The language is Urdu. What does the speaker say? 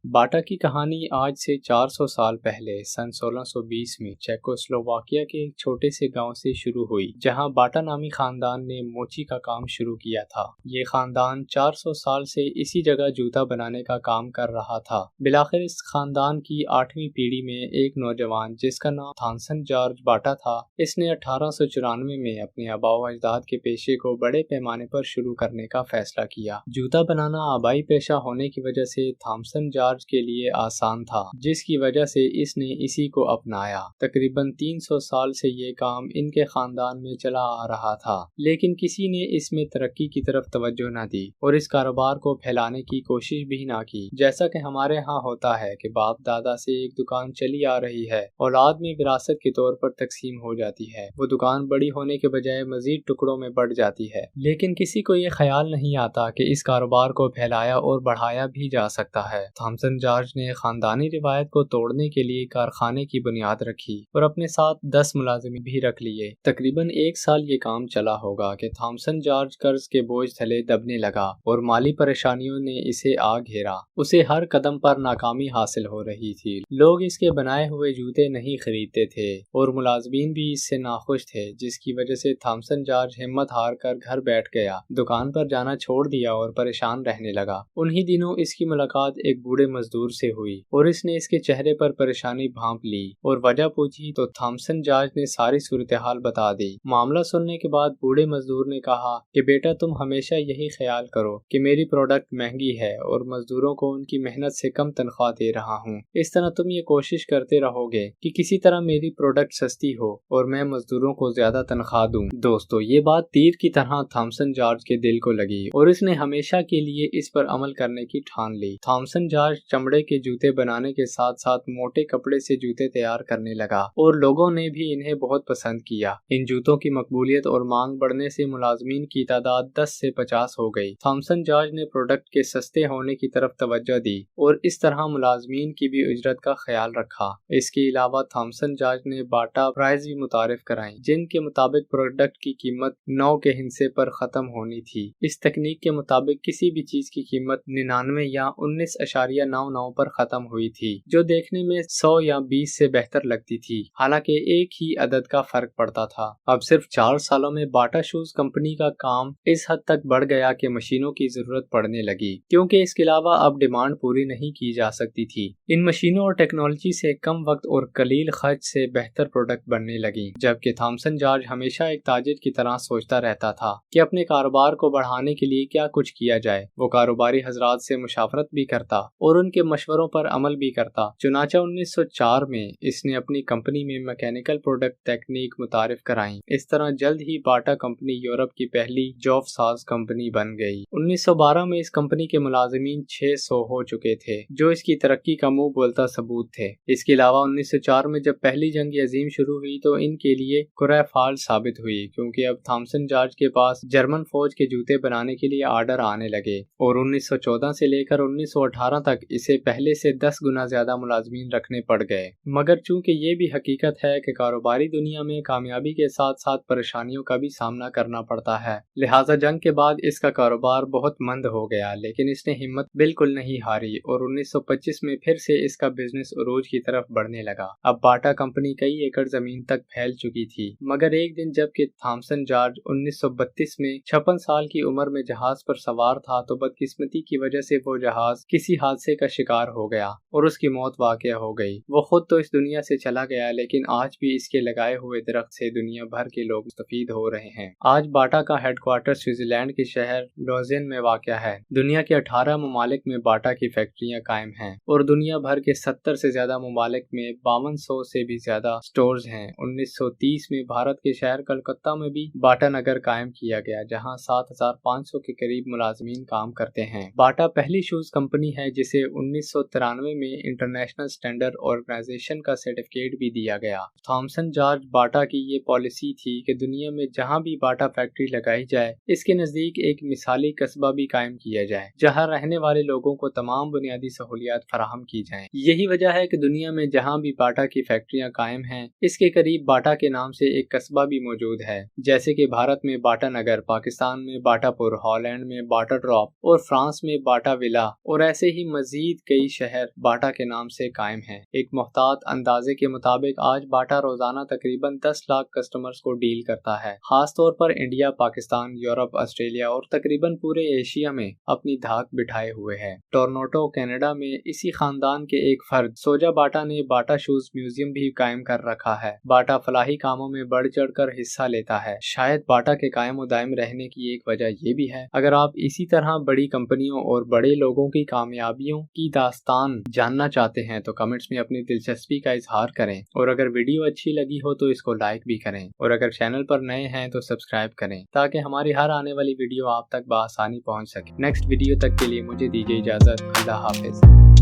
باٹا کی کہانی آج سے 400 سال پہلے سن 1620 میں چیکوسلوواکیہ کے ایک چھوٹے سے گاؤں سے شروع ہوئی، جہاں باٹا نامی خاندان نے موچی کا کام شروع کیا تھا۔ یہ خاندان 400 سال سے اسی جگہ جوتا بنانے کا کام کر رہا تھا۔ بالآخر اس خاندان کی 8ویں پیڑھی میں ایک نوجوان جس کا نام تھامسن جارج باٹا تھا، اس نے 1894 میں اپنے آباء و اجداد کے پیشے کو بڑے پیمانے پر شروع کرنے کا فیصلہ کیا۔ جوتا بنانا آبائی پیشہ ہونے کی وجہ سے تھامسن جارج کے لیے آسان تھا، جس کی وجہ سے اس نے اسی کو اپنایا۔ تقریباً 300 سال سے یہ کام ان کے خاندان میں چلا آ رہا تھا، لیکن کسی نے اس میں ترقی کی طرف توجہ نہ دی اور اس کاروبار کو پھیلانے کی کوشش بھی نہ کی۔ جیسا کہ ہمارے ہاں ہوتا ہے کہ باپ دادا سے ایک دکان چلی آ رہی ہے، اولاد میں وراثت کے طور پر تقسیم ہو جاتی ہے، وہ دکان بڑی ہونے کے بجائے مزید ٹکڑوں میں بڑھ جاتی ہے، لیکن کسی کو یہ خیال نہیں آتا کہ اس کاروبار کو پھیلایا اور بڑھایا بھی جا سکتا ہے۔ تھامسن جارج نے خاندانی روایت کو توڑنے کے لیے کارخانے کی بنیاد رکھی اور اپنے ساتھ 10 ملازمین بھی رکھ لیے۔ تقریباً 1 سال یہ کام چلا ہوگا کہ تھامسن جارج قرض کے بوجھ تلے دبنے لگا اور مالی پریشانیوں نے اسے آ گھیرا۔ اسے ہر قدم پر ناکامی حاصل ہو رہی تھی، لوگ اس کے بنائے ہوئے جوتے نہیں خریدتے تھے اور ملازمین بھی اس سے ناخوش تھے، جس کی وجہ سے تھامسن جارج ہمت ہار کر گھر بیٹھ گیا، دکان پر جانا چھوڑ دیا اور پریشان رہنے لگا۔ انہی دنوں اس کی ملاقات ایک بوڑھے مزدور سے ہوئی اور اس نے اس کے چہرے پر پریشانی بھانپ لی اور وجہ پوچھی تو تھامسن جارج نے ساری صورتحال بتا دی۔ معاملہ سننے کے بعد بوڑھے مزدور نے کہا کہ بیٹا، تم ہمیشہ یہی خیال کرو کہ میری پروڈکٹ مہنگی ہے اور مزدوروں کو ان کی محنت سے کم تنخواہ دے رہا ہوں۔ اس طرح تم یہ کوشش کرتے رہو گے کہ کسی طرح میری پروڈکٹ سستی ہو اور میں مزدوروں کو زیادہ تنخواہ دوں۔ دوستو، یہ بات تیر کی طرح تھامسن جارج کے دل کو لگی اور اس نے ہمیشہ کے لیے اس پر عمل کرنے کی ٹھان لی۔ تھامسن جارج چمڑے کے جوتے بنانے کے ساتھ ساتھ موٹے کپڑے سے جوتے تیار کرنے لگا اور لوگوں نے بھی انہیں بہت پسند کیا۔ ان جوتوں کی مقبولیت اور مانگ بڑھنے سے ملازمین کی تعداد 10 سے 50 ہو گئی۔ تھامسن جارج نے پروڈکٹ کے سستے ہونے کی طرف توجہ دی اور اس طرح ملازمین کی بھی اجرت کا خیال رکھا۔ اس کے علاوہ تھامسن جارج نے باٹا پرائز بھی متعارف کرائیں، جن کے مطابق پروڈکٹ کی قیمت 9 کے ہندسے پر ختم ہونی تھی۔ اس تکنیک کے مطابق کسی بھی چیز کی قیمت 99 یا 19.99 پر ختم ہوئی تھی، جو دیکھنے میں 100 یا 20 سے بہتر لگتی تھی، حالانکہ ایک ہی عدد کا فرق پڑتا تھا۔ اب صرف 4 سالوں میں باٹا شوز کمپنی کا کام اس حد تک بڑھ گیا کہ مشینوں کی ضرورت پڑنے لگی، کیونکہ اس کے علاوہ اب ڈیمانڈ پوری نہیں کی جا سکتی تھی۔ ان مشینوں اور ٹیکنالوجی سے کم وقت اور قلیل خرچ سے بہتر پروڈکٹ بننے لگی، جبکہ تھامسن جارج ہمیشہ ایک تاجر کی طرح سوچتا رہتا تھا کہ اپنے کاروبار کو بڑھانے کے لیے کیا کچھ کیا جائے۔ وہ کاروباری حضرات سے مشاورت بھی کرتا اور ان کے مشوروں پر عمل بھی کرتا۔ چنانچہ 1904 میں اس نے اپنی کمپنی میں میکینیکل پروڈکٹ تکنیک متعارف کرائیں۔ اس طرح جلد ہی باٹا کمپنی یورپ کی پہلی جوب ساز کمپنی بن گئی۔ 1912 میں اس کمپنی کے ملازمین 600 ہو چکے تھے، جو اس کی ترقی کا منہ بولتا ثبوت تھے۔ اس کے علاوہ 1904 میں جب پہلی جنگ عظیم شروع ہوئی تو ان کے لیے کرۂ فال ثابت ہوئی، کیونکہ اب تھامسن جارج کے پاس جرمن فوج کے جوتے بنانے کے لیے آرڈر آنے لگے اور 1914 سے لے کر 1918 تک اسے پہلے سے 10 گنا زیادہ ملازمین رکھنے پڑ گئے۔ مگر چونکہ یہ بھی حقیقت ہے کہ کاروباری دنیا میں کامیابی کے ساتھ ساتھ پریشانیوں کا بھی سامنا کرنا پڑتا ہے، لہٰذا جنگ کے بعد اس کا کاروبار بہت مند ہو گیا، لیکن اس نے ہمت بالکل نہیں ہاری اور 1925 میں پھر سے اس کا بزنس عروج کی طرف بڑھنے لگا۔ اب باٹا کمپنی کئی ایکڑ زمین تک پھیل چکی تھی، مگر ایک دن جب کہ تھامسن جارج 1932 میں 56 سال کی عمر میں جہاز پر سوار تھا تو بدقسمتی کی وجہ سے وہ جہاز کسی حادثے کا شکار ہو گیا اور اس کی موت واقع ہو گئی۔ وہ خود تو اس دنیا سے چلا گیا، لیکن آج بھی اس کے لگائے ہوئے درخت سے دنیا بھر کے لوگ مستفید ہو رہے ہیں۔ آج باٹا کا ہیڈ کوارٹر سوئٹزرلینڈ کے شہر لوزین میں واقع ہے۔ دنیا کے 18 ممالک میں باٹا کی فیکٹریاں قائم ہیں اور دنیا بھر کے 70 سے زیادہ ممالک میں 5200 سے بھی زیادہ سٹورز ہیں۔ 1930 میں بھارت کے شہر کلکتہ میں بھی باٹا نگر قائم کیا گیا، جہاں 7500 کے قریب ملازمین کام کرتے ہیں۔ باٹا پہلی شوز کمپنی ہے جسے 1993 میں انٹرنیشنل اسٹینڈرڈ آرگنائزیشن کا سرٹیفکیٹ بھی دیا گیا۔ تھامسن جارج باٹا کی یہ پالیسی تھی کہ دنیا میں جہاں بھی باٹا فیکٹری لگائی جائے، اس کے نزدیک ایک مثالی قصبہ بھی قائم کیا جائے، جہاں رہنے والے لوگوں کو تمام بنیادی سہولیات فراہم کی جائیں۔ یہی وجہ ہے کہ دنیا میں جہاں بھی باٹا کی فیکٹریاں قائم ہیں، اس کے قریب باٹا کے نام سے ایک قصبہ بھی موجود ہے، جیسے کہ بھارت میں باٹا نگر، پاکستان میں باٹا پور، ہالینڈ میں باٹا ڈراپ اور فرانس میں باٹا ولا، اور ایسے ہی مزید مزید کئی شہر باٹا کے نام سے قائم ہیں۔ ایک محتاط اندازے کے مطابق آج باٹا روزانہ تقریباً 10 لاکھ کسٹمرز کو ڈیل کرتا ہے۔ خاص طور پر انڈیا، پاکستان، یورپ، آسٹریلیا اور تقریباً پورے ایشیا میں اپنی دھاک بٹھائے ہوئے ہے۔ ٹورنٹو، کینیڈا میں اسی خاندان کے ایک فرد سوجا باٹا نے باٹا شوز میوزیم بھی قائم کر رکھا ہے۔ باٹا فلاحی کاموں میں بڑھ چڑھ کر حصہ لیتا ہے۔ شاید باٹا کے قائم و دائم رہنے کی ایک وجہ یہ بھی ہے۔ اگر آپ اسی طرح بڑی کمپنیوں اور بڑے لوگوں کی کامیابیوں کی داستان جاننا چاہتے ہیں تو کمنٹس میں اپنی دلچسپی کا اظہار کریں، اور اگر ویڈیو اچھی لگی ہو تو اس کو لائک بھی کریں، اور اگر چینل پر نئے ہیں تو سبسکرائب کریں تاکہ ہماری ہر آنے والی ویڈیو آپ تک بآسانی پہنچ سکے۔ نیکسٹ ویڈیو تک کے لیے مجھے دیجیے اجازت۔ اللہ حافظ۔